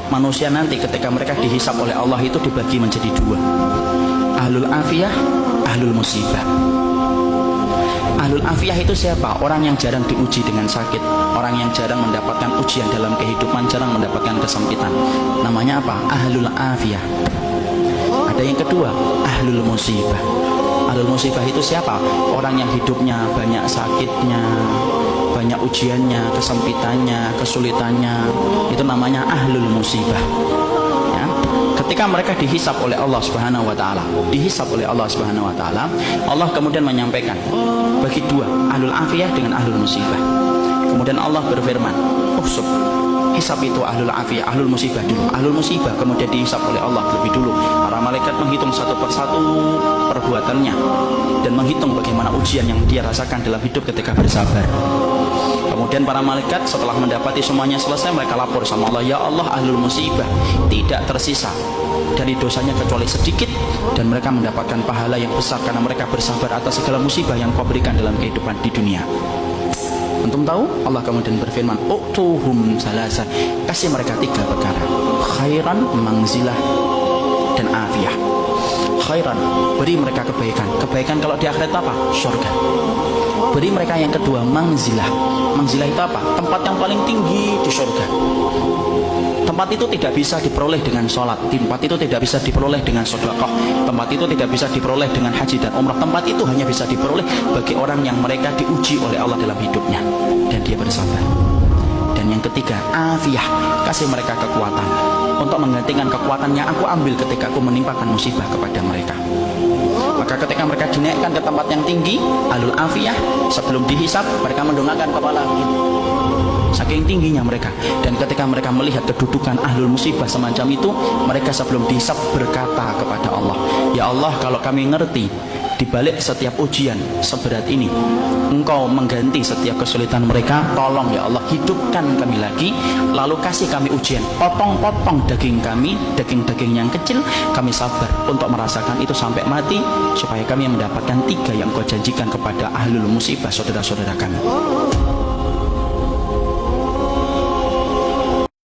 manusia nanti ketika mereka dihisab oleh Allah itu dibagi menjadi dua. Ahlul afiyah, ahlul musibah. Ahlul afiyah itu siapa? Orang yang jarang diuji dengan sakit, orang yang jarang mendapatkan ujian dalam kehidupan, jarang mendapatkan kesempitan. Namanya apa? Ahlul afiyah. Ada yang kedua, ahlul musibah. Ahlul musibah itu siapa? Orang yang hidupnya banyak sakitnya, banyak ujiannya, kesempitannya, kesulitannya. Itu namanya ahlul musibah. Ya. Ketika mereka dihisab oleh Allah Subhanahu wa taala, Allah kemudian menyampaikan bagi dua, ahlul afiyah dengan ahlul musibah. Kemudian Allah berfirman, "Uhsub." Hisab itu ahlul afiyah, ahlul musibah dulu. Ahlul musibah kemudian dihisab oleh Allah lebih dulu. Para malaikat menghitung satu persatu perbuatannya dan menghitung bagaimana ujian yang dia rasakan dalam hidup ketika bersabar. Kemudian para malaikat setelah mendapati semuanya selesai, mereka lapor sama Allah, "Ya Allah, ahlul musibah tidak tersisa dari dosanya kecuali sedikit, dan mereka mendapatkan pahala yang besar karena mereka bersabar atas segala musibah yang Kau berikan dalam kehidupan di dunia." Antum tahu? Allah kemudian berfirman, "Utuhum salasa." Kasih mereka tiga perkara: khairan, manzilah, dan afiyah. Khairan, beri mereka kebaikan. Kebaikan kalau di akhirat apa? Surga. Beri mereka yang kedua, manzilah. Manzilah itu apa? Tempat yang paling tinggi di surga. Tempat itu tidak bisa diperoleh dengan sholat, tempat itu tidak bisa diperoleh dengan sedekah, tempat itu tidak bisa diperoleh dengan haji dan umrah. Tempat itu hanya bisa diperoleh bagi orang yang mereka diuji oleh Allah dalam hidupnya dan dia bersabar. Dan yang ketiga, afiyah, kasih mereka kekuatan untuk menggantikan kekuatan yang aku ambil ketika aku menimpakan musibah kepada mereka. Maka ketika mereka dinaikkan ke tempat yang tinggi, ahlul afiyah, sebelum dihisab mereka mendongakkan kepala saking tingginya mereka. Dan ketika mereka melihat kedudukan ahlul musibah semacam itu, mereka sebelum dihisab berkata kepada Allah, "Ya Allah, kalau kami ngerti di balik setiap ujian seberat ini Engkau mengganti setiap kesulitan mereka, tolong ya Allah hidupkan kami lagi, lalu kasih kami ujian, potong-potong daging kami, daging-daging yang kecil, kami sabar untuk merasakan itu sampai mati, supaya kami mendapatkan tiga yang Kau janjikan kepada ahlul musibah saudara-saudara kami."